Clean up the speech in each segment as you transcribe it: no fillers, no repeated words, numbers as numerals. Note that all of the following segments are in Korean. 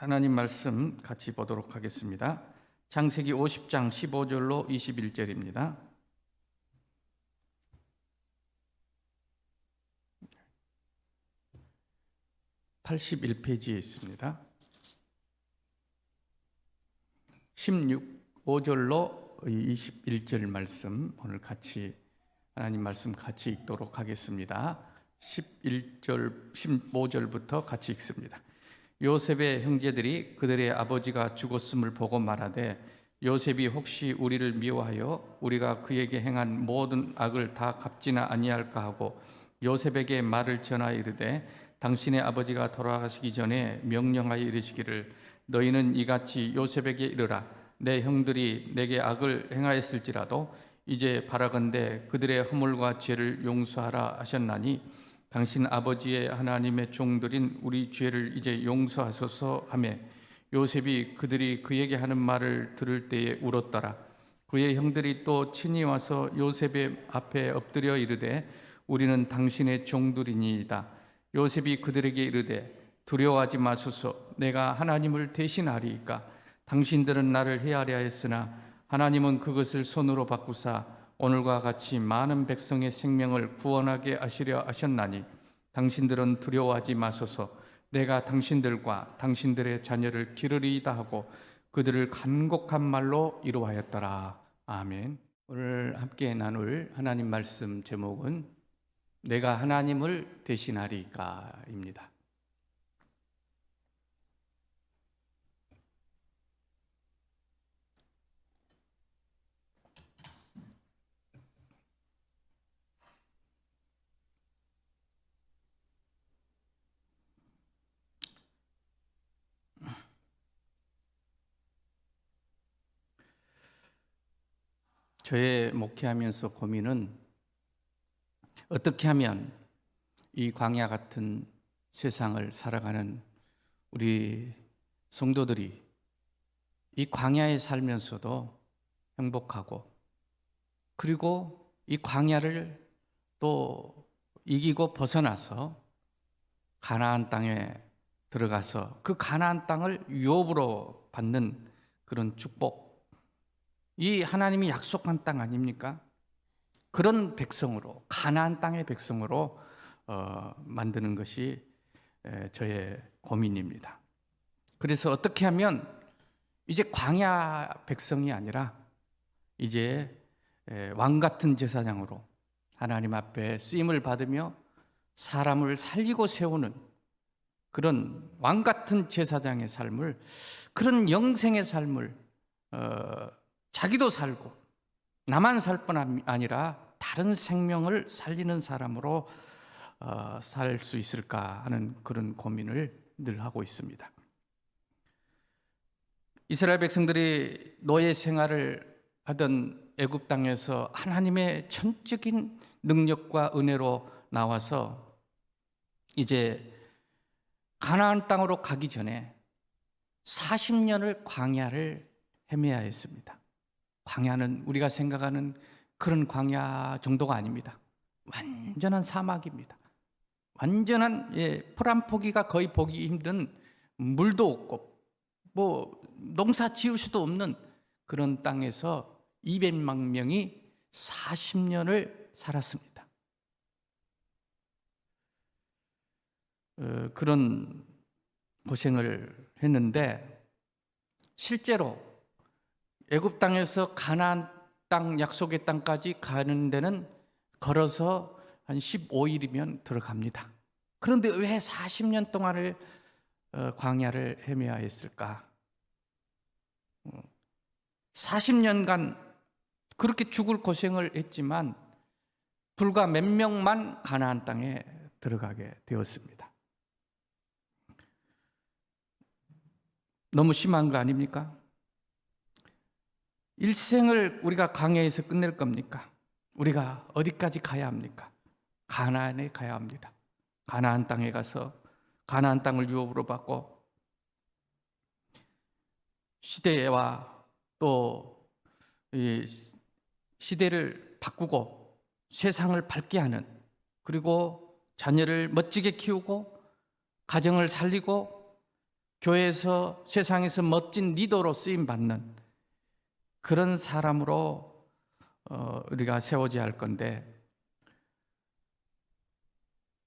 하나님 말씀 같이 보도록 하겠습니다. 창세기 50장 15절로 21절입니다. (81페이지에) 있습니다. 5절로 21절 말씀 오늘 같이 하나님 말씀 같이 읽도록 하겠습니다. 15절부터 같이 읽습니다. 요셉의 형제들이 그들의 아버지가 죽었음을 보고 말하되 요셉이 혹시 우리를 미워하여 우리가 그에게 행한 모든 악을 다 갚지나 아니할까 하고 요셉에게 말을 전하여 이르되 당신의 아버지가 돌아가시기 전에 명령하여 이르시기를 너희는 이같이 요셉에게 이르라 내 형들이 내게 악을 행하였을지라도 이제 바라건대 그들의 허물과 죄를 용서하라 하셨나니 당신 아버지의 하나님의 종들인 우리 죄를 이제 용서하소서 하며 요셉이 그들이 그에게 하는 말을 들을 때에 울었더라. 그의 형들이 또 친히 와서 요셉의 앞에 엎드려 이르되 우리는 당신의 종들이니이다. 요셉이 그들에게 이르되 두려워하지 마소서. 내가 하나님을 대신하리이까. 당신들은 나를 해하려 했으나 하나님은 그것을 손으로 바꾸사 오늘과 같이 많은 백성의 생명을 구원하게 하시려 하셨나니 당신들은 두려워하지 마소서. 내가 당신들과 당신들의 자녀를 기르리이다 하고 그들을 간곡한 말로 이루하였더라. 아멘. 오늘 함께 나눌 하나님 말씀 제목은 내가 하나님을 대신하리까입니다. 저의 목회하면서 고민은 어떻게 하면 이 광야 같은 세상을 살아가는 우리 성도들이 이 광야에 살면서도 행복하고 그리고 이 광야를 또 이기고 벗어나서 가나안 땅에 들어가서 그 가나안 땅을 유업으로 받는 그런 축복, 이 하나님이 약속한 땅 아닙니까? 그런 백성으로, 가나안 땅의 백성으로 만드는 것이 저의 고민입니다. 그래서 어떻게 하면 이제 광야 백성이 아니라 이제 왕 같은 제사장으로 하나님 앞에 쓰임을 받으며 사람을 살리고 세우는 그런 왕 같은 제사장의 삶을, 그런 영생의 삶을 자기도 살고 나만 살 뿐 아니라 다른 생명을 살리는 사람으로 살 수 있을까 하는 그런 고민을 늘 하고 있습니다. 이스라엘 백성들이 노예 생활을 하던 애굽 땅에서 하나님의 전적인 능력과 은혜로 나와서 이제 가나안 땅으로 가기 전에 40년을 광야를 헤매야 했습니다. 광야는 우리가 생각하는 그런 광야 정도가 아닙니다. 완전한 사막입니다. 완전한 풀 한 포기가 거의 보기 힘든, 물도 없고 뭐 농사 지을 수도 없는 그런 땅에서 200만 명이 40년을 살았습니다. 그런 고생을 했는데 실제로 애굽 땅에서 가나안 땅, 약속의 땅까지 가는 데는 걸어서 한 15일이면 들어갑니다. 그런데 왜 40년 동안을 광야를 헤매야 했을까? 40년간 그렇게 죽을 고생을 했지만 불과 몇 명만 가나안 땅에 들어가게 되었습니다. 너무 심한 거 아닙니까? 일생을 우리가 광야에서 끝낼 겁니까? 우리가 어디까지 가야 합니까? 가나안에 가야 합니다. 가나안 땅에 가서 가나안 땅을 유업으로 받고 시대와 또 시대를 바꾸고 세상을 밝게 하는, 그리고 자녀를 멋지게 키우고 가정을 살리고 교회에서 세상에서 멋진 리더로 쓰임 받는 그런 사람으로 우리가 세워져야 할 건데,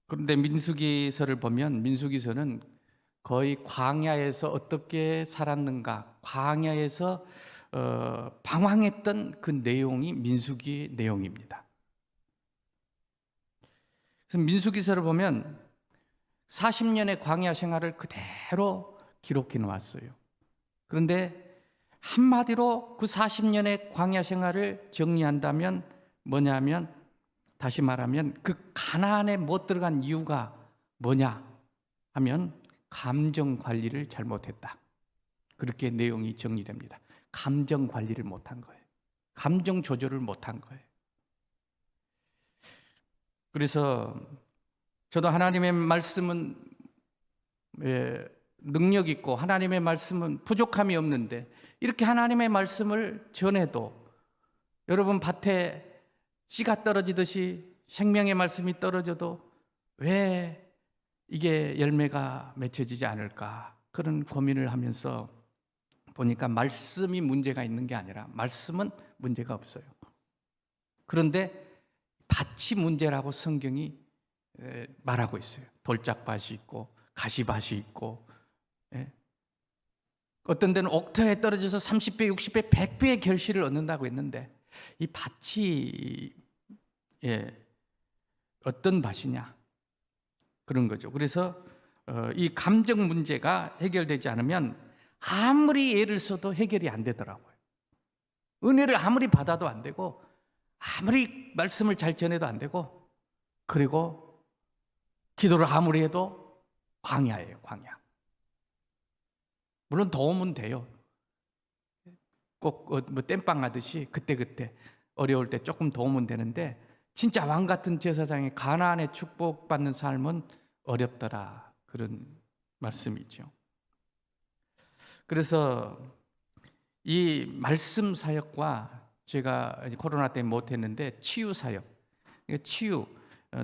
그런데 민수기서를 보면 민수기서는 거의 광야에서 어떻게 살았는가, 광야에서 방황했던 그 내용이 민수기 내용입니다. 그래서 민수기서를 보면 40년의 광야 생활을 그대로 기록해 놓았어요. 그런데 한마디로 그 40년의 광야 생활을 정리한다면 뭐냐면, 다시 말하면 그 가나안에 못 들어간 이유가 뭐냐 하면 감정 관리를 잘못했다. 그렇게 내용이 정리됩니다. 감정 관리를 못한 거예요. 감정 조절을 못한 거예요. 그래서 저도 하나님의 말씀은 능력 있고 하나님의 말씀은 부족함이 없는데, 이렇게 하나님의 말씀을 전해도 여러분 밭에 씨가 떨어지듯이 생명의 말씀이 떨어져도 왜 이게 열매가 맺혀지지 않을까, 그런 고민을 하면서 보니까 말씀이 문제가 있는 게 아니라 말씀은 문제가 없어요. 그런데 밭이 문제라고 성경이 말하고 있어요. 돌짝밭이 있고 가시밭이 있고, 어떤 데는 옥토에 떨어져서 30배, 60배, 100배의 결실을 얻는다고 했는데, 이 밭이 어떤 밭이냐, 그런 거죠. 그래서 이 감정 문제가 해결되지 않으면 아무리 애를 써도 해결이 안 되더라고요. 은혜를 아무리 받아도 안 되고, 아무리 말씀을 잘 전해도 안 되고, 그리고 기도를 아무리 해도 광야예요, 광야. 물론 도움은 돼요. 꼭 뭐 땜빵 하듯이 그때그때 어려울 때 조금 도움은 되는데, 진짜 왕 같은 제사장이 가나안의 축복받는 삶은 어렵더라, 그런 말씀이죠. 그래서 이 말씀 사역과, 제가 코로나 때문에 못했는데 치유 사역, 치유,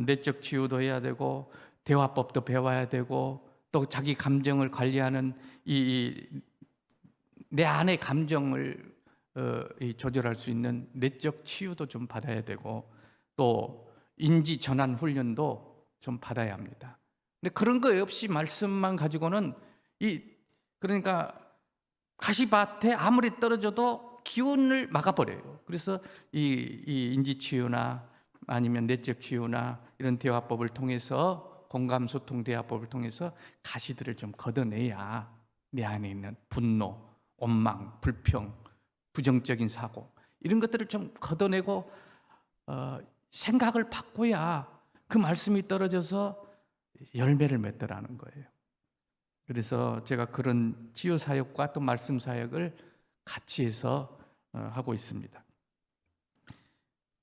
내적 치유도 해야 되고 대화법도 배워야 되고, 또 자기 감정을 관리하는 내 안의 감정을 조절할 수 있는 내적 치유도 좀 받아야 되고, 또 인지 전환 훈련도 좀 받아야 합니다. 근데 그런 거 없이 말씀만 가지고는 그러니까 가시밭에 아무리 떨어져도 기운을 막아버려요. 그래서 이 인지 치유나 아니면 내적 치유나 이런 대화법을 통해서, 공감 소통 대화법을 통해서 가시들을 좀 걷어내야 내 안에 있는 분노, 원망, 불평, 부정적인 사고, 이런 것들을 좀 걷어내고 생각을 바꿔야 그 말씀이 떨어져서 열매를 맺더라는 거예요. 그래서 제가 그런 치유 사역과 또 말씀 사역을 같이 해서 하고 있습니다.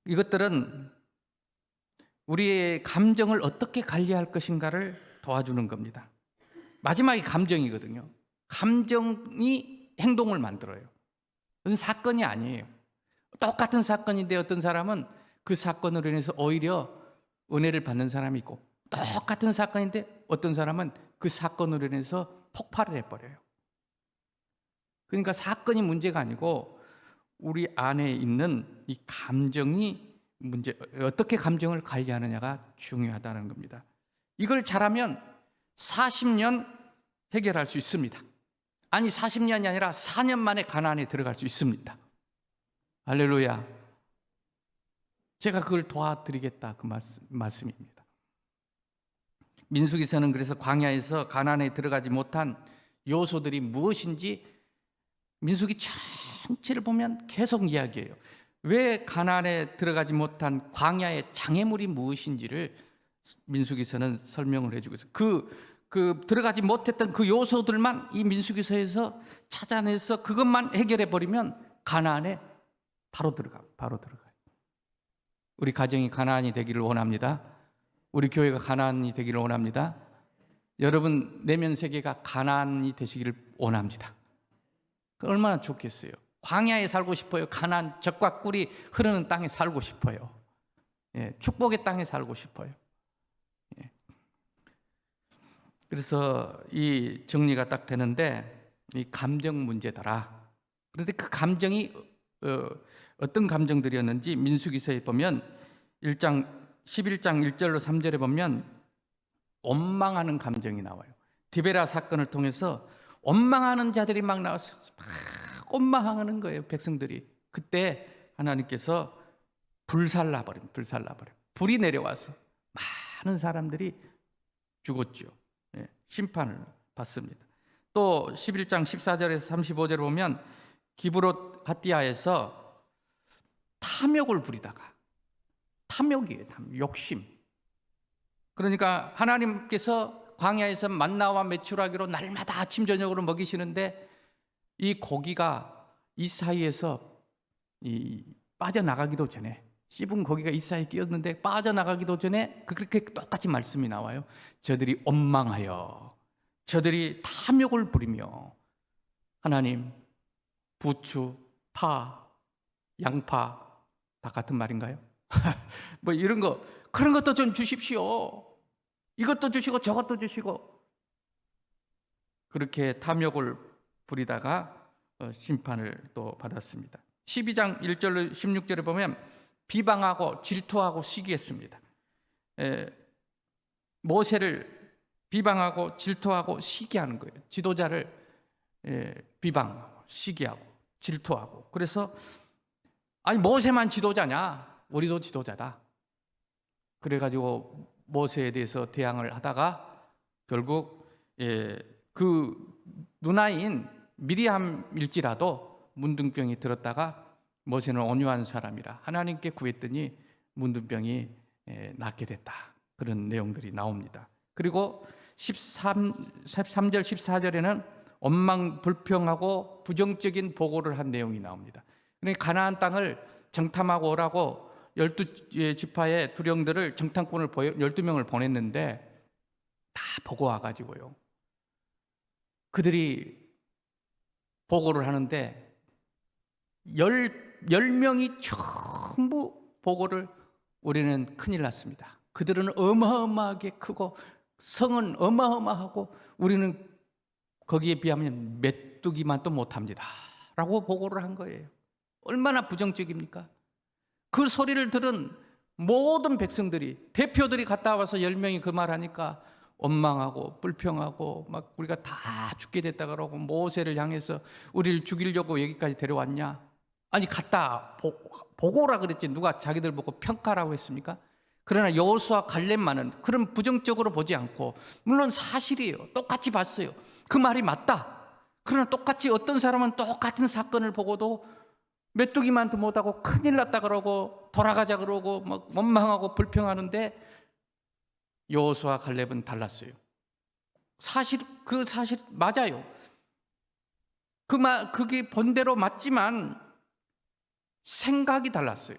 이것들은 우리의 감정을 어떻게 관리할 것인가를 도와주는 겁니다. 마지막이 감정이거든요. 감정이 행동을 만들어요. 그건 사건이 아니에요. 똑같은 사건인데 어떤 사람은 그 사건으로 인해서 오히려 은혜를 받는 사람이 있고, 똑같은 사건인데 어떤 사람은 그 사건으로 인해서 폭발을 해버려요. 그러니까 사건이 문제가 아니고 우리 안에 있는 이 감정이 어떻게 감정을 관리하느냐가 중요하다는 겁니다. 이걸 잘하면 40년 해결할 수 있습니다. 아니, 40년이 아니라 4년 만에 가나안에 들어갈 수 있습니다. 할렐루야. 제가 그걸 도와드리겠다, 그 말씀입니다. 민수기서는 그래서 광야에서 가나안에 들어가지 못한 요소들이 무엇인지 민수기 전체를 보면 계속 이야기해요. 왜 가나안에 들어가지 못한 광야의 장애물이 무엇인지를 민수기서는 설명을 해주고 있어요. 그 들어가지 못했던 그 요소들만 이 민수기서에서 찾아내서 그것만 해결해 버리면 가나안에 바로 들어가요. 우리 가정이 가나안이 되기를 원합니다. 우리 교회가 가나안이 되기를 원합니다. 여러분 내면 세계가 가나안이 되시기를 원합니다. 얼마나 좋겠어요. 광야에 살고 싶어요. 가나안 젖과 꿀이 흐르는 땅에 살고 싶어요. 축복의 땅에 살고 싶어요. 그래서 이 정리가 딱 되는데 이 감정 문제더라. 그런데 그 감정이 어떤 감정들이었는지 민수기서에 보면 11장 1절로 3절에 보면 원망하는 감정이 나와요. 디베라 사건을 통해서 원망하는 자들이 막 나와서 막 원망하는 거예요, 백성들이. 그때 하나님께서 불살라버려. 불이 내려와서 많은 사람들이 죽었죠. 예, 심판을 받습니다. 또 11장 14절에서 35절에 보면 기브롯 하띠아에서 탐욕을 부리다가, 탐욕이에요, 욕심. 그러니까 하나님께서 광야에서 만나와 메추라기로 날마다 아침 저녁으로 먹이시는데 이 고기가 이 사이에서 빠져나가기도 전에, 씹은 고기가 이 사이에 끼었는데 빠져나가기도 전에 그렇게 똑같이 말씀이 나와요. 저들이 원망하여, 저들이 탐욕을 부리며, 하나님 부추, 파, 양파 다 같은 말인가요? 뭐 이런 거, 그런 것도 좀 주십시오. 이것도 주시고 저것도 주시고. 그렇게 탐욕을 부리다가 심판을 또 받았습니다. 12장 1절로 16절에 보면 비방하고 질투하고 시기했습니다. 모세를 비방하고 질투하고 시기하는 거예요. 지도자를 비방하고 시기하고 질투하고. 그래서 아니 모세만 지도자냐? 우리도 지도자다. 그래가지고 모세에 대해서 대항을 하다가 결국 그 누나인 미리암일지라도 문둥병이 들었다가 모세는 온유한 사람이라 하나님께 구했더니 문둥병이 낫게 됐다. 그런 내용들이 나옵니다. 그리고 13절 14절에는 원망 불평하고 부정적인 보고를 한 내용이 나옵니다. 그러니까 가나안 땅을 정탐하고 오라고 12지파의 두령들을 정탐꾼을 12명을 보냈는데 다 보고 와가지고요, 그들이 보고를 하는데 10명이 전부 보고를 우리는 큰일 났습니다. 그들은 어마어마하게 크고 성은 어마어마하고 우리는 거기에 비하면 메뚜기만도 못합니다 라고 보고를 한 거예요. 얼마나 부정적입니까? 그 소리를 들은 모든 백성들이, 대표들이 갔다 와서 10명이 그 말하니까 원망하고 불평하고 막 우리가 다 죽게 됐다 그러고 모세를 향해서 우리를 죽이려고 여기까지 데려왔냐? 아니 갔다 보고라 그랬지 누가 자기들 보고 평가라고 했습니까? 그러나 여호수아 갈렙만은 그런 부정적으로 보지 않고, 물론 사실이에요, 똑같이 봤어요, 그 말이 맞다. 그러나 똑같이 어떤 사람은 똑같은 사건을 보고도 메뚜기만도 못하고 큰일 났다 그러고 돌아가자 그러고 막 원망하고 불평하는데 여호수아 갈렙은 달랐어요. 그 사실 맞아요. 그게 본대로 맞지만 생각이 달랐어요.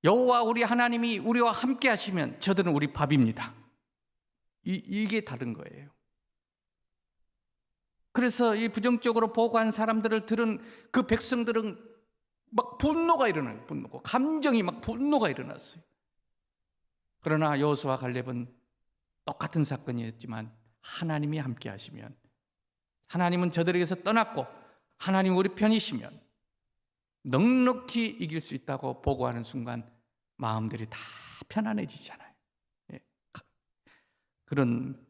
여호와 우리 하나님이 우리와 함께 하시면 저들은 우리 밥입니다. 이게 다른 거예요. 그래서 이 부정적으로 보고한 사람들을 들은 그 백성들은 막 분노가 일어나요. 감정이 막 분노가 일어났어요. 그러나 여호수아 갈렙은 똑같은 사건이었지만 하나님이 함께 하시면, 하나님은 저들에게서 떠났고 하나님 우리 편이시면 넉넉히 이길 수 있다고 보고하는 순간 마음들이 다 편안해지잖아요. 그런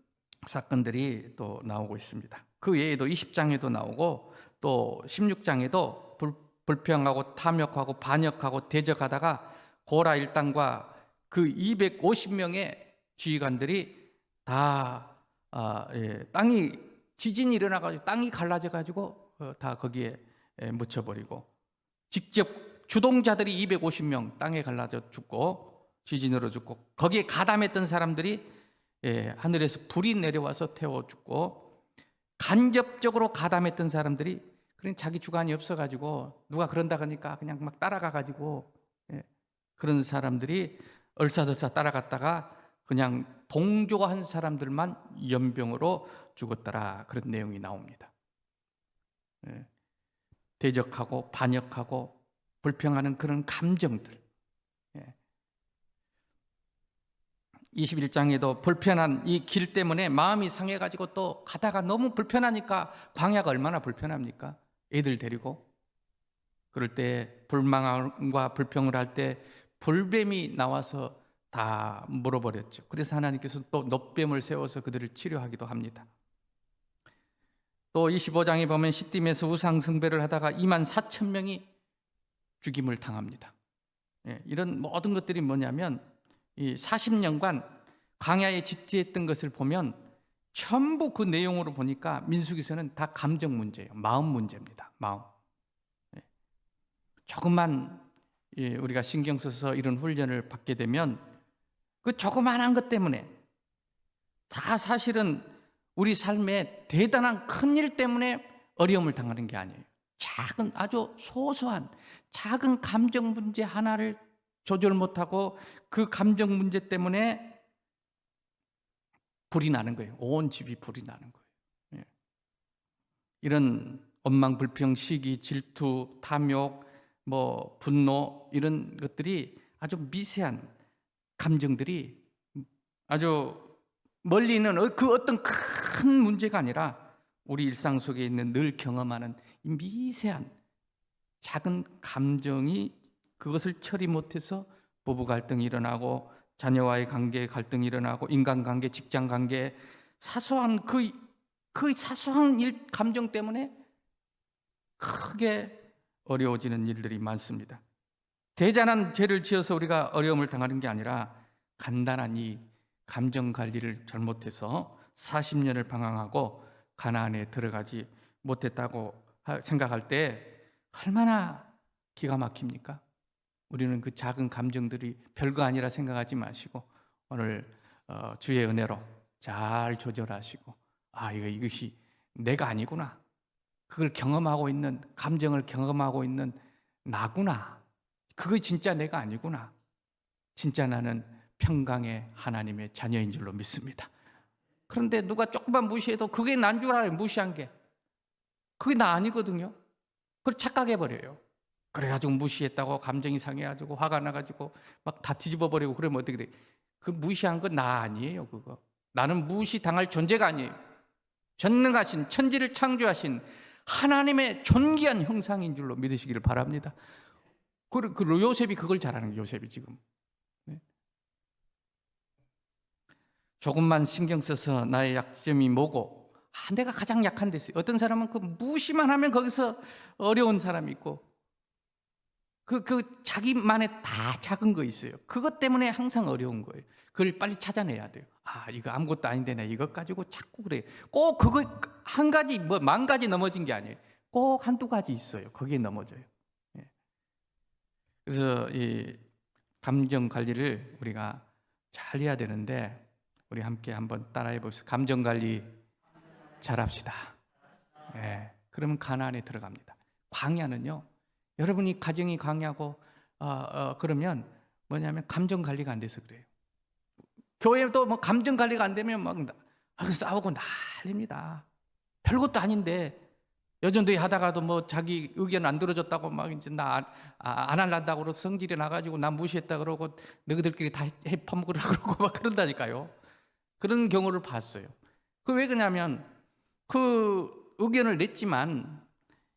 사건들이 또 나오고 있습니다. 그 외에도 20장에도 나오고 또 16장에도 불평하고 탐욕하고 반역하고 대적하다가 고라 일당과 그 250명의 지휘관들이 다 땅이 지진이 일어나가지고 땅이 갈라져가지고 다 거기에 묻혀버리고, 직접 주동자들이 250명 땅에 갈라져 죽고 지진으로 죽고, 거기에 가담했던 사람들이 하늘에서 불이 내려와서 태워 죽고, 간접적으로 가담했던 사람들이 그냥 자기 주관이 없어가지고 누가 그런다 하니까 그냥 막 따라가가지고 그런 사람들이 얼싸들싸 따라갔다가 그냥 동조한 사람들만 연병으로 죽었더라, 그런 내용이 나옵니다. 대적하고 반역하고 불평하는 그런 감정들. 21장에도 불편한 이 길 때문에 마음이 상해가지고 또 가다가 너무 불편하니까, 광야가 얼마나 불편합니까? 애들 데리고. 그럴 때 불망과 불평을 할 때 불뱀이 나와서 다 물어버렸죠. 그래서 하나님께서 또 놋뱀을 세워서 그들을 치료하기도 합니다. 또 25장에 보면 시딤에서 우상 숭배를 하다가 24,000명이 죽임을 당합니다. 이런 모든 것들이 뭐냐면, 이 40년간 광야에 지지했던 것을 보면 전부 그 내용으로 보니까 민수기서는 다 감정 문제예요. 마음 문제입니다. 마음. 조금만 우리가 신경 써서 이런 훈련을 받게 되면 그 조그만한 것 때문에 다 사실은 우리 삶에 대단한 큰 일 때문에 어려움을 당하는 게 아니에요. 작은, 아주 소소한 작은 감정 문제 하나를 조절 못하고 그 감정 문제 때문에 불이 나는 거예요. 온 집이 불이 나는 거예요. 이런 원망, 불평, 시기, 질투, 탐욕, 분노, 이런 것들이 아주 미세한 감정들이 아주 멀리 있는 그 어떤 큰 문제가 아니라 우리 일상 속에 있는 늘 경험하는 이 미세한 작은 감정이, 그것을 처리 못해서 부부 갈등이 일어나고 자녀와의 관계에 갈등이 일어나고 인간관계, 직장관계, 사소한 그 사소한 일, 감정 때문에 크게 어려워지는 일들이 많습니다. 대단한 죄를 지어서 우리가 어려움을 당하는 게 아니라 간단한 이 감정 관리를 잘못해서 40년을 방황하고 가나안에 들어가지 못했다고 생각할 때 얼마나 기가 막힙니까? 우리는 그 작은 감정들이 별거 아니라 생각하지 마시고 오늘 주의 은혜로 잘 조절하시고, 이것이 내가 아니구나, 그걸 경험하고 있는, 감정을 경험하고 있는 나구나, 그거 진짜 내가 아니구나, 진짜 나는 평강의 하나님의 자녀인 줄로 믿습니다. 그런데 누가 조금만 무시해도 그게 난 줄 알아요. 무시한 게 그게 나 아니거든요. 그걸 착각해버려요. 그래가지고 무시했다고 감정이 상해가지고 화가 나가지고 막 다 뒤집어버리고 그러면 어떻게 돼? 그 무시한 건 나 아니에요. 그거 나는 무시당할 존재가 아니에요. 전능하신, 천지를 창조하신 하나님의 존귀한 형상인 줄로 믿으시기를 바랍니다. 그 요셉이 그걸 잘하는 거예요. 요셉이 지금 조금만 신경 써서 나의 약점이 뭐고, 내가 가장 약한 데 있어요. 어떤 사람은 그 무시만 하면 거기서 어려운 사람이 있고, 그 자기만의 다 작은 거 있어요. 그것 때문에 항상 어려운 거예요. 그걸 빨리 찾아내야 돼요. 이거 아무것도 아닌데 나 이것 가지고 자꾸 그래. 꼭 그거 한 가지, 만 가지 넘어진 게 아니에요. 꼭 한두 가지 있어요. 거기에 넘어져요. 그래서 이 감정 관리를 우리가 잘 해야 되는데, 우리 함께 한번 따라해 보세요. 감정 관리 잘합시다. 그러면 가나안에 들어갑니다. 광야는요, 여러분이 가정이 광야고 그러면 뭐냐면 감정 관리가 안 돼서 그래요. 교회도 감정 관리가 안 되면 막 싸우고 난립니다. 별것도 아닌데 여전도에 하다가도 자기 의견 안 들어줬다고 막 이제 나 안 할란다고 그러고 성질이 나가지고 나 무시했다 그러고 너희들끼리 다 해 퍼먹으라 그러고 막 그런다니까요. 그런 경우를 봤어요. 왜 그러냐면 그 의견을 냈지만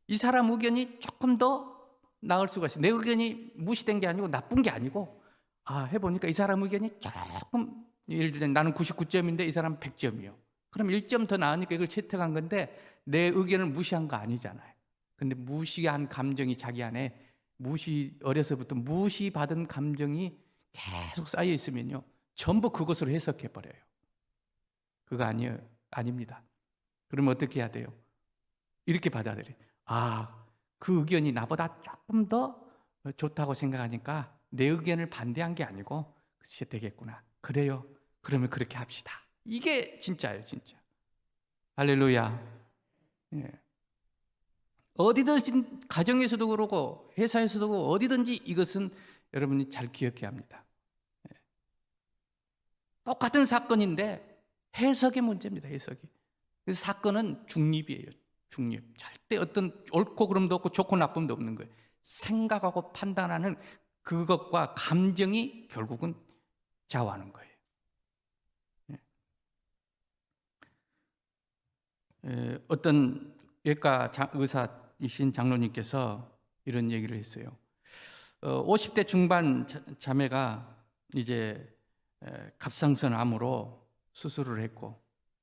이 사람 의견이 조금 더 나을 수가 있어요. 내 의견이 무시된 게 아니고 나쁜 게 아니고, 해보니까 이 사람 의견이 조금, 예를 들면 나는 99점인데 이 사람 100점이요. 그럼 1점 더 나으니까 이걸 채택한 건데 내 의견을 무시한 거 아니잖아요. 근데 무시한 감정이 자기 안에 어려서부터 무시받은 감정이 계속 쌓여 있으면요, 전부 그것으로 해석해 버려요. 그거 아닙니다. 그러면 어떻게 해야 돼요? 이렇게 받아들여요. 그 의견이 나보다 조금 더 좋다고 생각하니까 내 의견을 반대한 게 아니고 그치 되겠구나. 그래요. 그러면 그렇게 합시다. 이게 진짜예요, 진짜. 할렐루야. 어디든지, 가정에서도 그러고 회사에서도 그러고 어디든지 이것은 여러분이 잘 기억해야 합니다. 똑같은 사건인데 해석의 문제입니다. 해석이. 그래서 사건은 중립이에요. 중립. 절대 어떤 옳고 그름도 없고 좋고 나쁨도 없는 거예요. 생각하고 판단하는 그것과 감정이 결국은 좌우하는 거예요. 어떤 외과 의사이신 장로님께서 이런 얘기를 했어요. 50대 중반 자매가 이제 갑상선 암으로 수술을 했고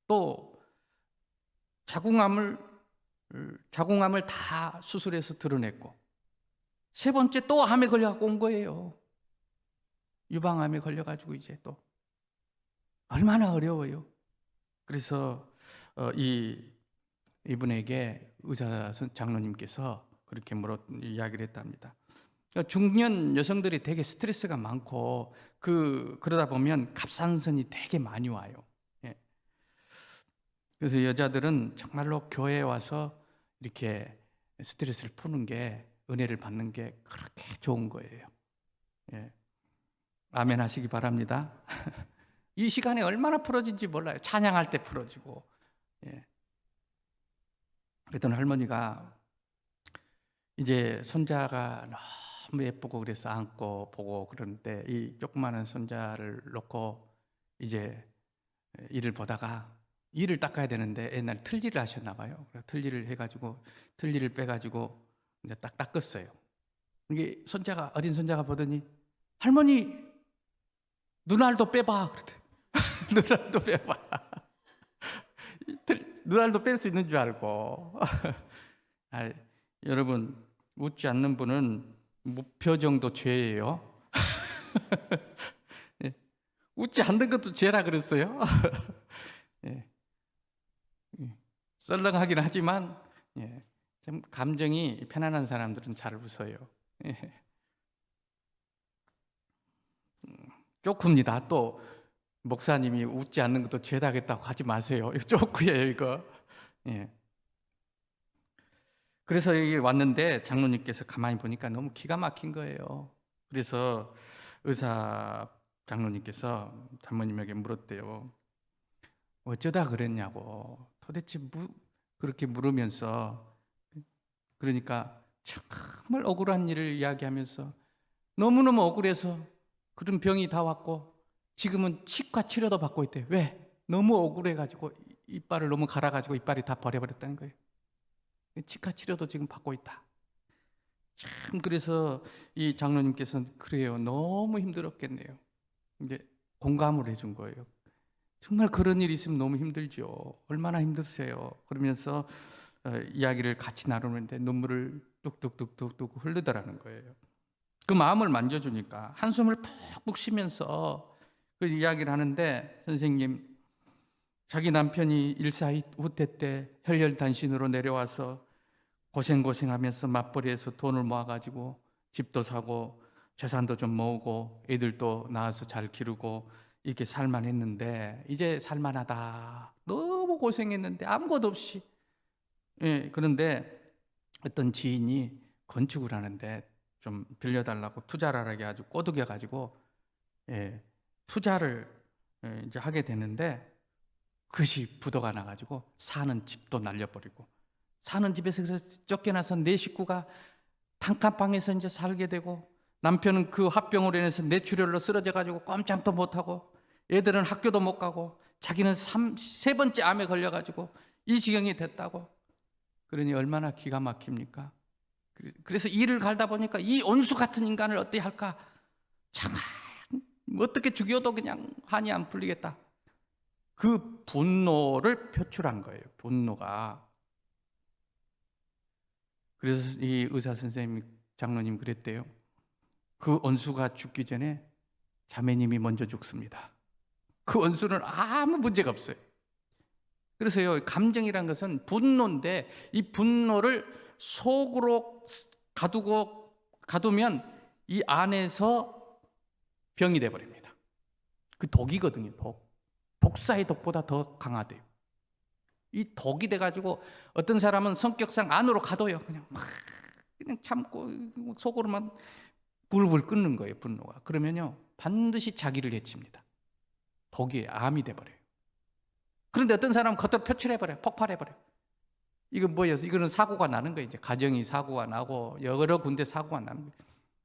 또 자궁암을 다 수술해서 드러냈고 세 번째 또 암에 걸려갖고 온 거예요. 유방암에 걸려가지고 이제 또 얼마나 어려워요. 그래서 이분에게 의사 장로님께서 그렇게 이야기를 했답니다. 중년 여성들이 되게 스트레스가 많고 그러다 보면 갑상선이 되게 많이 와요. 예. 그래서 여자들은 정말로 교회에 와서 이렇게 스트레스를 푸는 게 은혜를 받는 게 그렇게 좋은 거예요. 예. 아멘 하시기 바랍니다. 이 시간에 얼마나 풀어진지 몰라요. 찬양할 때 풀어지고. 예. 어떤 할머니가 이제 손자가 너무 예쁘고 그래서 안고 보고 그러는데 이 조그마한 손자를 놓고 이제 일을 보다가 이를 닦아야 되는데 옛날 틀니를 하셨나 봐요. 틀니를 해가지고 틀니를 빼가지고 이제 딱 닦았어요. 이게 어린 손자가 보더니 할머니 눈알도 빼봐 그러대. 눈알도 빼봐. 눈알도 뺄 수 있는 줄 알고. 여러분 웃지 않는 분은 무표정도 죄예요. 예. 웃지 않는 것도 죄라 그랬어요. 예. 썰렁하긴 하지만 참 감정이 편안한 사람들은 잘 웃어요. 예. 쪼크입니다. 또 목사님이 웃지 않는 것도 죄다겠다고 하지 마세요. 이거 쪼크예요, 이거. 예. 그래서 여기 왔는데 장로님께서 가만히 보니까 너무 기가 막힌 거예요. 그래서 의사 장로님께서 장모님에게 물었대요. 어쩌다 그랬냐고. 도대체 그렇게 물으면서 그러니까 정말 억울한 일을 이야기하면서 너무너무 억울해서 그런 병이 다 왔고 지금은 치과 치료도 받고 있대요. 왜? 너무 억울해가지고 이빨을 너무 갈아가지고 이빨이 다 버려버렸다는 거예요. 치과 치료도 지금 받고 있다. 참 그래서 이 장로님께서는 그래요. 너무 힘들었겠네요. 이제 공감을 해준 거예요. 정말 그런 일이 있으면 너무 힘들죠. 얼마나 힘드세요. 그러면서 이야기를 같이 나누는데 눈물을 뚝뚝뚝뚝뚝 흐르더라는 거예요. 그 마음을 만져주니까 한숨을 푹푹 쉬면서 그 이야기를 하는데 선생님 자기 남편이 일사후퇴 때 혈혈단신으로 내려와서 고생하면서 맞벌이해서 돈을 모아가지고 집도 사고 재산도 좀 모으고 애들도 낳아서 잘 기르고 이렇게 살만 했는데 이제 살만하다. 너무 고생했는데 아무것도 없이. 예, 그런데 어떤 지인이 건축을 하는데 좀 빌려달라고 투자를 하게 아주 꼬드겨가지고 투자를 이제 하게 되는데 그것이 부도가 나가지고 사는 집도 날려버리고 사는 집에서 쫓겨나서 내 식구가 단칸방에서 이제 살게 되고 남편은 그 화병으로 인해서 뇌출혈로 쓰러져가지고 꼼짝도 못하고 애들은 학교도 못 가고 자기는 세 번째 암에 걸려가지고 이 지경이 됐다고. 그러니 얼마나 기가 막힙니까? 그래서 일을 갈다 보니까 이 온수 같은 인간을 어떻게 할까? 참 어떻게 죽여도 그냥 한이 안 풀리겠다. 그 분노를 표출한 거예요. 분노가. 그래서 이 의사 선생님 장로님 그랬대요. 그 원수가 죽기 전에 자매님이 먼저 죽습니다. 그 원수는 아무 문제가 없어요. 그래서요, 감정이란 것은 분노인데 이 분노를 속으로 가두면 이 안에서 병이 돼버립니다. 그 독이거든요. 독사의 독보다 더 강하대요. 이 독이 돼가지고 어떤 사람은 성격상 안으로 가둬요. 그냥 참고 속으로만 불불 끓는 거예요. 분노가. 그러면요 반드시 자기를 해칩니다. 독이 암이 돼버려요. 그런데 어떤 사람은 겉으로 표출해버려요. 폭발해버려요. 이건 뭐예요? 이거는 사고가 나는 거예요. 이제 가정이 사고가 나고 여러 군데 사고가 나는 거예요.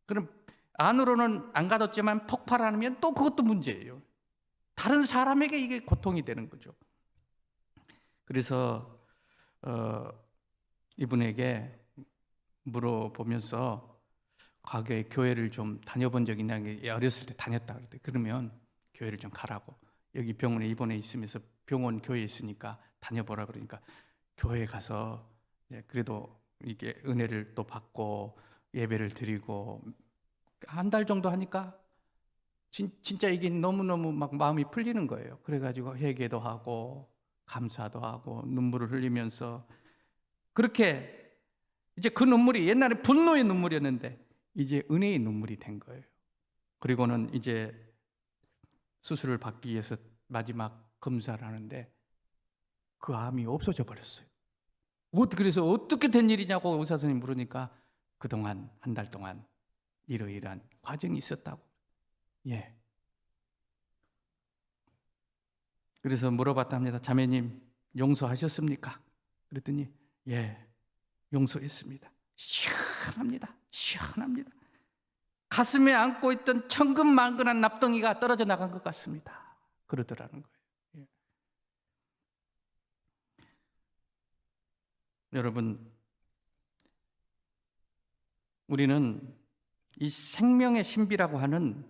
그럼 안으로는 안 가뒀지만 폭발하면 또 그것도 문제예요. 다른 사람에게 이게 고통이 되는 거죠. 그래서 이분에게 물어보면서 과거에 교회를 좀 다녀본 적 있냐, 어렸을 때 다녔다 그랬대. 그러면 교회를 좀 가라고. 여기 병원에 입원해 있으면서 병원 교회에 있으니까 다녀보라 그러니까 교회에 가서 그래도 이게 은혜를 또 받고 예배를 드리고 한 달 정도 하니까 진짜 이게 너무너무 막 마음이 풀리는 거예요. 그래가지고 회개도 하고 감사도 하고 눈물을 흘리면서 그렇게 이제 그 눈물이 옛날에 분노의 눈물이었는데 이제 은혜의 눈물이 된 거예요. 그리고는 이제 수술을 받기 위해서 마지막 검사를 하는데 그 암이 없어져 버렸어요. 그래서 어떻게 된 일이냐고 의사 선생님 물으니까 그동안 한 달 동안 이러이러한 과정이 있었다고. 예. 그래서 물어봤답니다. 자매님 용서하셨습니까? 그랬더니 예, 용서했습니다. 시원합니다. 시원합니다. 가슴에 안고 있던 천근만근한 납덩이가 떨어져 나간 것 같습니다. 그러더라는 거예요. 예. 여러분, 우리는 이 생명의 신비라고 하는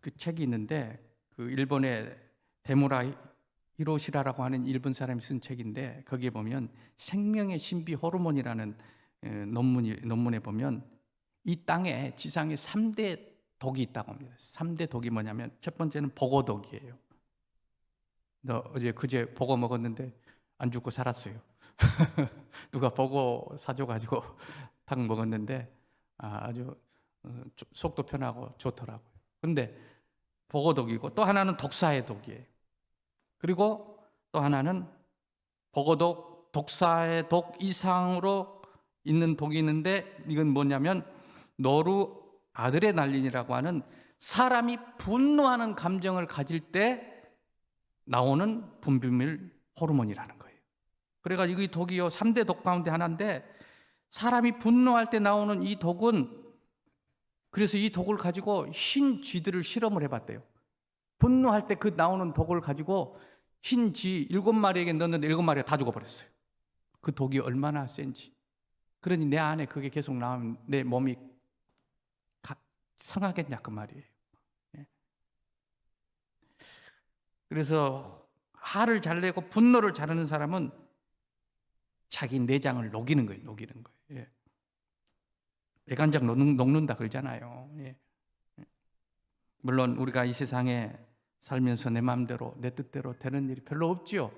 그 책이 있는데 그 일본의 데모라 히로시라라고 하는 일본 사람이 쓴 책인데 거기에 보면 생명의 신비 호르몬이라는 논문에 보면 이 땅에 지상에 3대 독이 있다고 합니다. 3대 독이 뭐냐면 첫 번째는 보고독이에요. 너 어제 그제 보고 먹었는데 안 죽고 살았어요. 누가 보고 사줘가지고 딱 먹었는데 아주 속도 편하고 좋더라고요. 근데 보고독이고 또 하나는 독사의 독이에요. 그리고 또 하나는 보고독, 독사의 독 이상으로 있는 독이 있는데 이건 뭐냐면 노루 아드레날린이라고 하는 사람이 분노하는 감정을 가질 때 나오는 분비물 호르몬이라는 거예요. 그래가지고 이 독이요 3대 독 가운데 하나인데 사람이 분노할 때 나오는 이 독은 그래서 이 독을 가지고 흰 쥐들을 실험을 해봤대요. 분노할 때 그 나오는 독을 가지고 흰 쥐 7마리에게 넣었는데 7마리가 다 죽어버렸어요. 그 독이 얼마나 센지. 그러니 내 안에 그게 계속 나오면 내 몸이 상하겠냐 그 말이에요. 그래서 화를 잘 내고 분노를 잘하는 사람은 자기 내장을 녹이는 거예요. 녹이는 거예요. 애간장 녹는다 그러잖아요. 물론 우리가 이 세상에 살면서 내 마음대로 내 뜻대로 되는 일이 별로 없지요.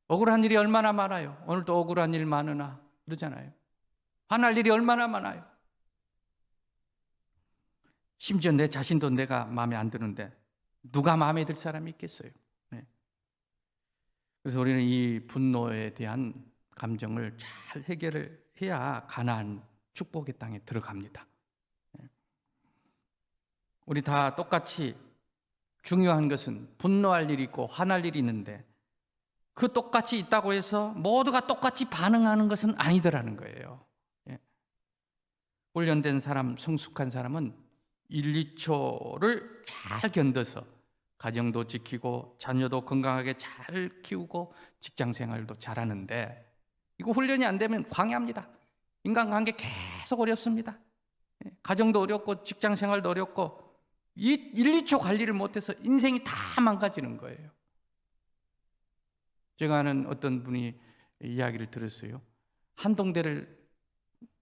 억울한 일이 얼마나 많아요. 오늘도 억울한 일 많으나 그러잖아요. 화날 일이 얼마나 많아요. 심지어 내 자신도 내가 마음에 안 드는데 누가 마음에 들 사람이 있겠어요. 그래서 우리는 이 분노에 대한 감정을 잘 해결을 해야 가나안 축복의 땅에 들어갑니다. 우리 다 똑같이 중요한 것은 분노할 일이 있고 화날 일이 있는데 그 똑같이 있다고 해서 모두가 똑같이 반응하는 것은 아니더라는 거예요. 훈련된 사람, 성숙한 사람은 1, 2초를 잘 견뎌서 가정도 지키고 자녀도 건강하게 잘 키우고 직장 생활도 잘하는데 이거 훈련이 안 되면 광야입니다. 인간관계 계속 어렵습니다. 가정도 어렵고 직장 생활도 어렵고 이 1, 2초 관리를 못해서 인생이 다 망가지는 거예요. 제가 아는 어떤 분이 이야기를 들었어요. 한동대를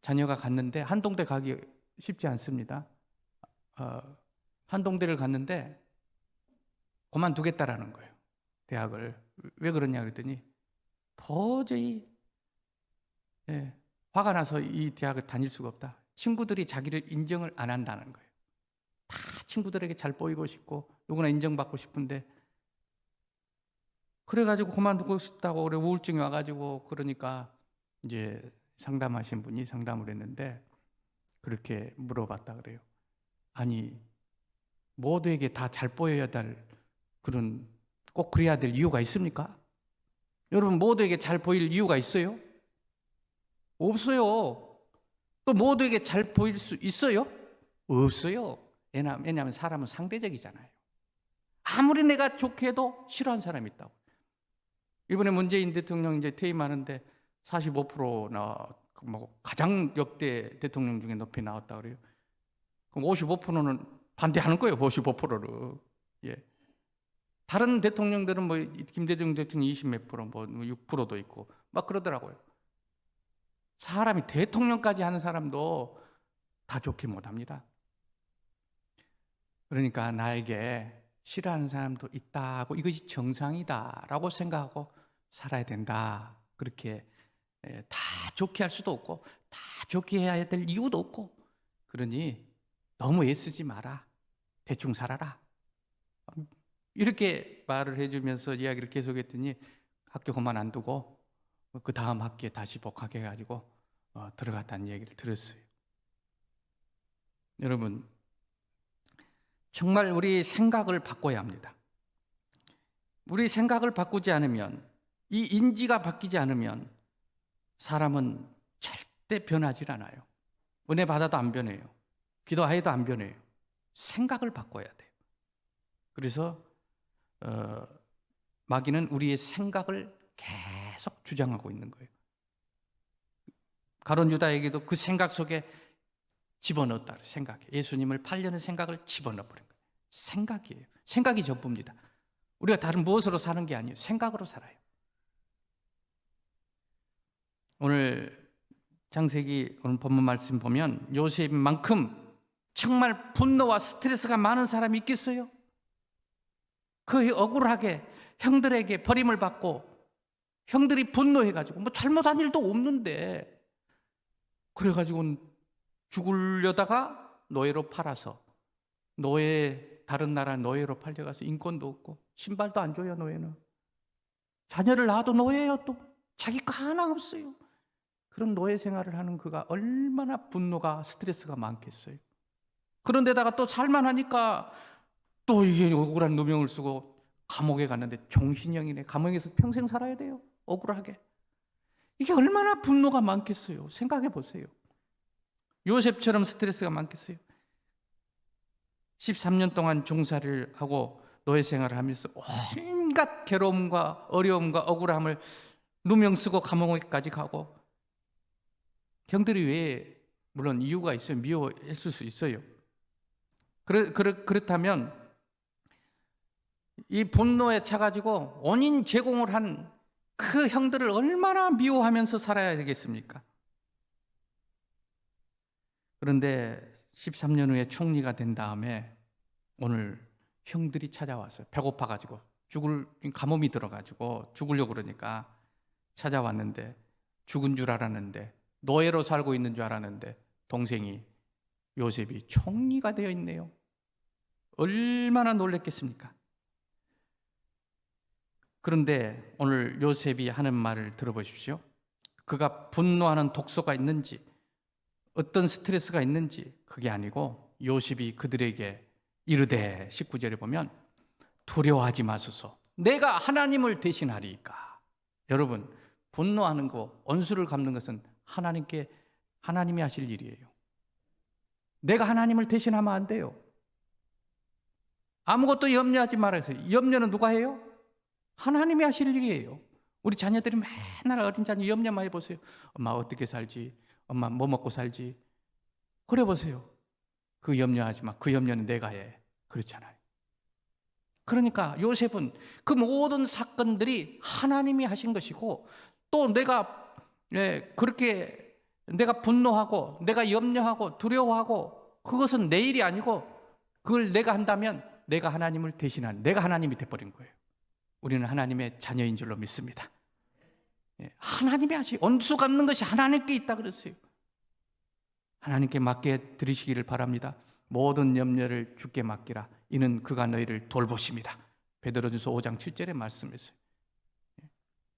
자녀가 갔는데 한동대 가기 쉽지 않습니다. 한동대를 갔는데 그만두겠다라는 거예요. 대학을. 왜 그러냐 그랬더니 도저히 화가 나서 이 대학을 다닐 수가 없다. 친구들이 자기를 인정을 안 한다는 거예요. 다 친구들에게 잘 보이고 싶고 누구나 인정받고 싶은데 그래가지고 그만두고 싶다고 그래 우울증이 와가지고 그러니까 이제 상담하신 분이 상담을 했는데 그렇게 물어봤다 그래요. 아니 모두에게 다 잘 보여야 될 그런 꼭 그래야 될 이유가 있습니까? 여러분 모두에게 잘 보일 이유가 있어요? 없어요. 또 모두에게 잘 보일 수 있어요? 없어요. 왜냐하면 사람은 상대적이잖아요. 아무리 내가 좋게 해도 싫어하는 사람이 있다고. 이번에 문재인 대통령 이제 퇴임하는데 45%나 뭐 가장 역대 대통령 중에 높이 나왔다 그래요. 그럼 55%는 반대하는 거예요. 55%를. 예. 다른 대통령들은 뭐 김대중 대통령 20몇 프로, 뭐 6%도 있고 막 그러더라고요. 사람이 대통령까지 하는 사람도 다 좋게 못합니다. 그러니까 나에게 싫어하는 사람도 있다고, 이것이 정상이다라고 생각하고 살아야 된다. 그렇게 다 좋게 할 수도 없고 다 좋게 해야 될 이유도 없고, 그러니 너무 애쓰지 마라. 대충 살아라. 이렇게 말을 해주면서 이야기를 계속했더니 학교 그만 안 두고 그 다음 학기에 다시 복학해가지고 들어갔다는 얘기를 들었어요. 여러분, 정말 우리 생각을 바꿔야 합니다. 우리 생각을 바꾸지 않으면, 이 인지가 바뀌지 않으면 사람은 절대 변하질 않아요. 은혜 받아도 안 변해요. 기도해도 안 변해요. 생각을 바꿔야 돼요. 그래서 마귀는 우리의 생각을 계속 주장하고 있는 거예요. 가룟 유다에게도 그 생각 속에 집어넣었다. 생각에 예수님을 팔려는 생각을 집어넣어버린 거예요. 생각이에요. 생각이 전부입니다. 우리가 다른 무엇으로 사는 게 아니에요. 생각으로 살아요. 오늘 창세기 오늘 본문 말씀 보면 요셉만큼 정말 분노와 스트레스가 많은 사람이 있겠어요? 그 억울하게 형들에게 버림을 받고 형들이 분노해가지고 뭐 잘못한 일도 없는데 그래가지고 죽으려다가 노예로 팔아서, 다른 나라 노예로 팔려가서 인권도 없고 신발도 안 줘요. 노예는 자녀를 낳아도 노예예요. 또 자기 거 하나 없어요. 그런 노예 생활을 하는 그가 얼마나 분노가 스트레스가 많겠어요. 그런데다가 또 살만하니까 또 이게 억울한 누명을 쓰고 감옥에 갔는데 종신형이네. 감옥에서 평생 살아야 돼요. 억울하게. 이게 얼마나 분노가 많겠어요. 생각해 보세요. 요셉처럼 스트레스가 많겠어요. 13년 동안 종사를 하고 노예 생활을 하면서 온갖 괴로움과 어려움과 억울함을 누명 쓰고 감옥에까지 가고, 형들이 왜, 물론 이유가 있어요. 미워했을 수 있어요. 그렇다면 이 분노에 차가지고 원인 제공을 한 그 형들을 얼마나 미워하면서 살아야 되겠습니까? 그런데 13년 후에 총리가 된 다음에 오늘 형들이 찾아왔어요. 배고파가지고 가뭄이 들어가지고 죽으려고 그러니까 찾아왔는데, 죽은 줄 알았는데, 노예로 살고 있는 줄 알았는데 동생이 요셉이 총리가 되어 있네요. 얼마나 놀랬겠습니까? 그런데 오늘 요셉이 하는 말을 들어보십시오. 그가 분노하는 독소가 있는지, 어떤 스트레스가 있는지 그게 아니고, 요셉이 그들에게 이르되 19절에 보면 두려워하지 마소서, 내가 하나님을 대신하리이까. 여러분, 분노하는 거, 원수를 갚는 것은 하나님이 하실 일이에요. 내가 하나님을 대신하면 안 돼요. 아무것도 염려하지 말아요. 염려는 누가 해요? 하나님이 하실 일이에요. 우리 자녀들이 맨날, 어린 자녀 염려 많이 보세요. 엄마 어떻게 살지? 엄마 뭐 먹고 살지? 그래 보세요. 그 염려하지 마. 그 염려는 내가 해. 그렇잖아요. 그러니까 요셉은 그 모든 사건들이 하나님이 하신 것이고, 또 그렇게 내가 분노하고 내가 염려하고 두려워하고 그것은 내 일이 아니고, 그걸 내가 한다면 내가 하나님을 대신하는, 내가 하나님이 돼버린 거예요. 우리는 하나님의 자녀인 줄로 믿습니다. 하나님이 원수 갚는 것이 하나님께 있다 그랬어요. 하나님께 맡겨 드리시기를 바랍니다. 모든 염려를 주께 맡기라. 이는 그가 너희를 돌보십니다. 베드로전서 5장 7절의 말씀이었어요.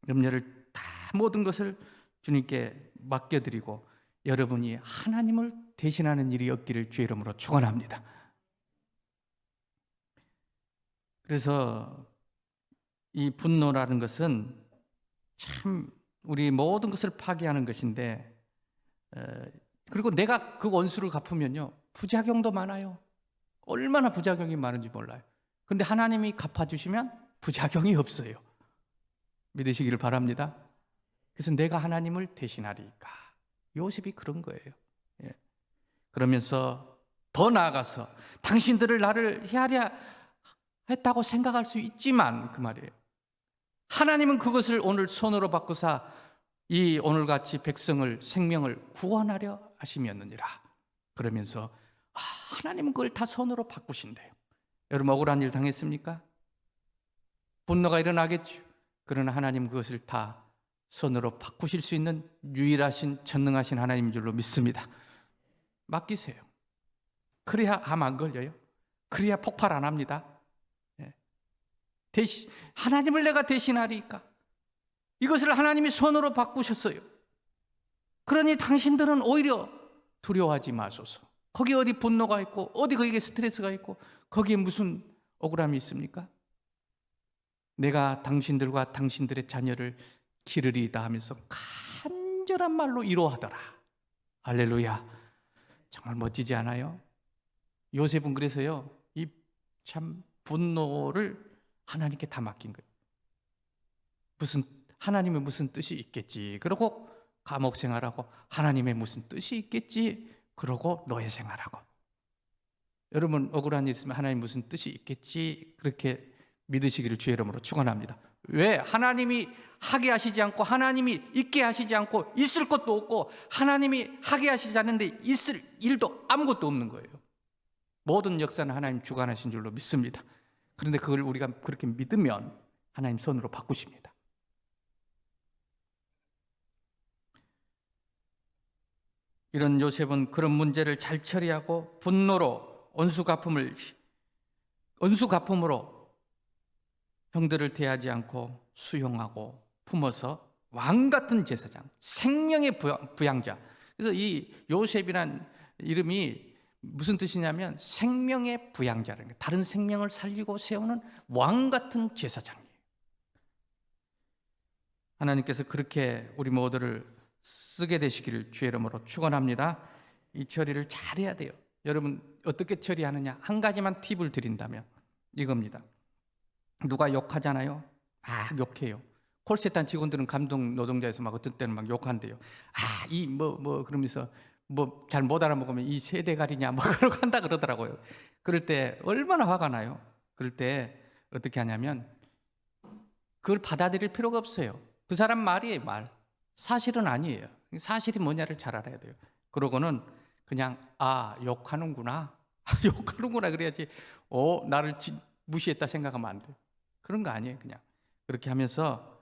염려를 다, 모든 것을 주님께 맡겨드리고 여러분이 하나님을 대신하는 일이 없기를 주의 이름으로 축원합니다. 그래서 이 분노라는 것은 참 우리 모든 것을 파괴하는 것인데, 그리고 내가 그 원수를 갚으면요 부작용도 많아요. 얼마나 부작용이 많은지 몰라요. 그런데 하나님이 갚아주시면 부작용이 없어요. 믿으시기를 바랍니다. 그래서 내가 하나님을 대신하리까. 요셉이 그런 거예요. 예. 그러면서 더 나아가서 당신들을 나를 헤아려 했다고 생각할 수 있지만 그 말이에요. 하나님은 그것을 오늘 손으로 바꾸사 이 오늘같이 백성을 생명을 구원하려 하심이었느니라. 그러면서 하나님은 그걸 다 손으로 바꾸신대요. 여러분 억울한 일 당했습니까? 분노가 일어나겠죠. 그러나 하나님 그것을 다 손으로 바꾸실 수 있는 유일하신 전능하신 하나님인 줄로 믿습니다. 맡기세요. 그래야 암 안 걸려요. 그래야 폭발 안 합니다. 대신 하나님을 내가 대신하리까. 이것을 하나님이 손으로 바꾸셨어요. 그러니 당신들은 오히려 두려워하지 마소서. 거기에 어디 분노가 있고 어디 거기에 스트레스가 있고 거기에 무슨 억울함이 있습니까? 내가 당신들과 당신들의 자녀를 기르리이다 하면서 간절한 말로 이로하더라. 할렐루야. 정말 멋지지 않아요? 요셉은 그래서요, 이 참 분노를 하나님께 다 맡긴 거예요. 하나님의 무슨 뜻이 있겠지. 그러고 감옥 생활하고 하나님의 무슨 뜻이 있겠지. 그러고 노예 생활하고. 여러분 억울한 일 있으면 하나님 무슨 뜻이 있겠지. 그렇게 믿으시기를 주의 이름으로 축원합니다. 왜? 하나님이 하게 하시지 않고 하나님이 있게 하시지 않고 있을 것도 없고 하나님이 하게 하시지 않는데 있을 일도 아무것도 없는 거예요. 모든 역사는 하나님 주관하신 줄로 믿습니다. 그런데 그걸 우리가 그렇게 믿으면 하나님 손으로 바꾸십니다. 이런 요셉은 그런 문제를 잘 처리하고 분노로 언수갚음으로 형들을 대하지 않고 수용하고 품어서 왕 같은 제사장, 생명의 부양자. 그래서 이 요셉이란 이름이 무슨 뜻이냐면 생명의 부양자라는 거예요. 다른 생명을 살리고 세우는 왕 같은 제사장이에요. 하나님께서 그렇게 우리 모두를 쓰게 되시기를 주의 이름으로 축원합니다. 이 처리를 잘해야 돼요. 여러분 어떻게 처리하느냐? 한 가지만 팁을 드린다면 이겁니다. 누가 욕하잖아요. 막 욕해요. 콜센터 직원들은 감동 노동자에서 막 어떤 때는 막 욕한대요. 그러면서 잘 못 알아먹으면 이 세대가리냐 뭐 그러고 한다 그러더라고요. 그럴 때 얼마나 화가 나요. 그럴 때 어떻게 하냐면 그걸 받아들일 필요가 없어요. 그 사람 말이에요, 말. 사실은 아니에요. 사실이 뭐냐를 잘 알아야 돼요. 그러고는 그냥 욕하는구나. 욕하는구나 그래야지. 나를 무시했다 생각하면 안 돼요. 그런 거 아니에요. 그냥 그렇게 하면서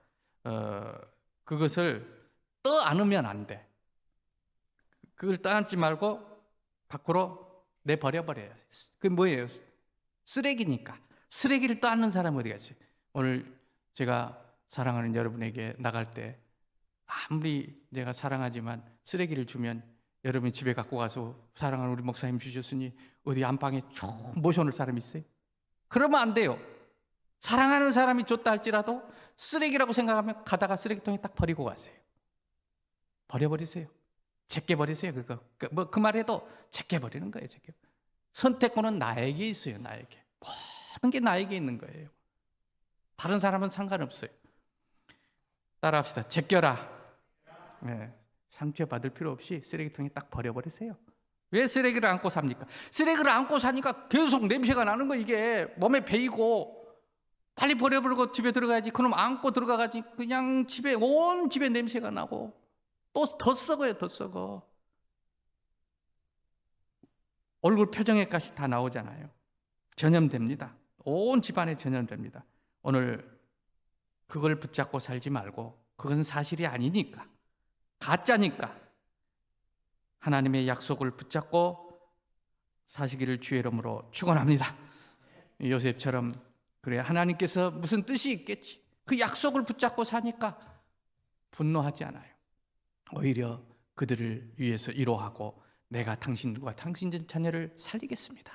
그것을 떠안으면 안 돼. 그걸 떠안지 말고 밖으로 내버려버려요. 그게 뭐예요? 쓰레기니까. 쓰레기를 떠안는 사람은 어디 갔어요? 오늘 제가 사랑하는 여러분에게 나갈 때 아무리 내가 사랑하지만 쓰레기를 주면 여러분이 집에 갖고 가서 사랑하는 우리 목사님 주셨으니 어디 안방에 쭉 모셔놓을 사람이 있어요? 그러면 안 돼요. 사랑하는 사람이 줬다 할지라도 쓰레기라고 생각하면 가다가 쓰레기통에 딱 버리고 가세요. 버려버리세요. 제껴버리세요. 그 말해도 제껴버리는 거예요. 선택권은 나에게 있어요. 나에게. 모든 게 나에게 있는 거예요. 다른 사람은 상관없어요. 따라합시다. 제껴라. 네. 상처받을 필요 없이 쓰레기통에 딱 버려버리세요. 왜 쓰레기를 안고 삽니까? 쓰레기를 안고 사니까 계속 냄새가 나는 거. 이게 몸에 배이고 빨리 버려버리고 집에 들어가야지. 그럼 안고 들어가가지 그냥 온 집에 냄새가 나고 또 더 썩어요. 더 썩어. 얼굴 표정에까지 다 나오잖아요. 전염됩니다. 온 집안에 전염됩니다. 오늘 그걸 붙잡고 살지 말고 그것은 사실이 아니니까 가짜니까 하나님의 약속을 붙잡고 사시기를 주의 이름으로 축원합니다. 요셉처럼 그래 하나님께서 무슨 뜻이 있겠지. 그 약속을 붙잡고 사니까 분노하지 않아요. 오히려 그들을 위해서 위로하고 내가 당신들과 당신들 자녀를 살리겠습니다.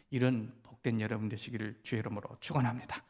이런 복된 여러분 되시기를 주의 이름으로 축원합니다.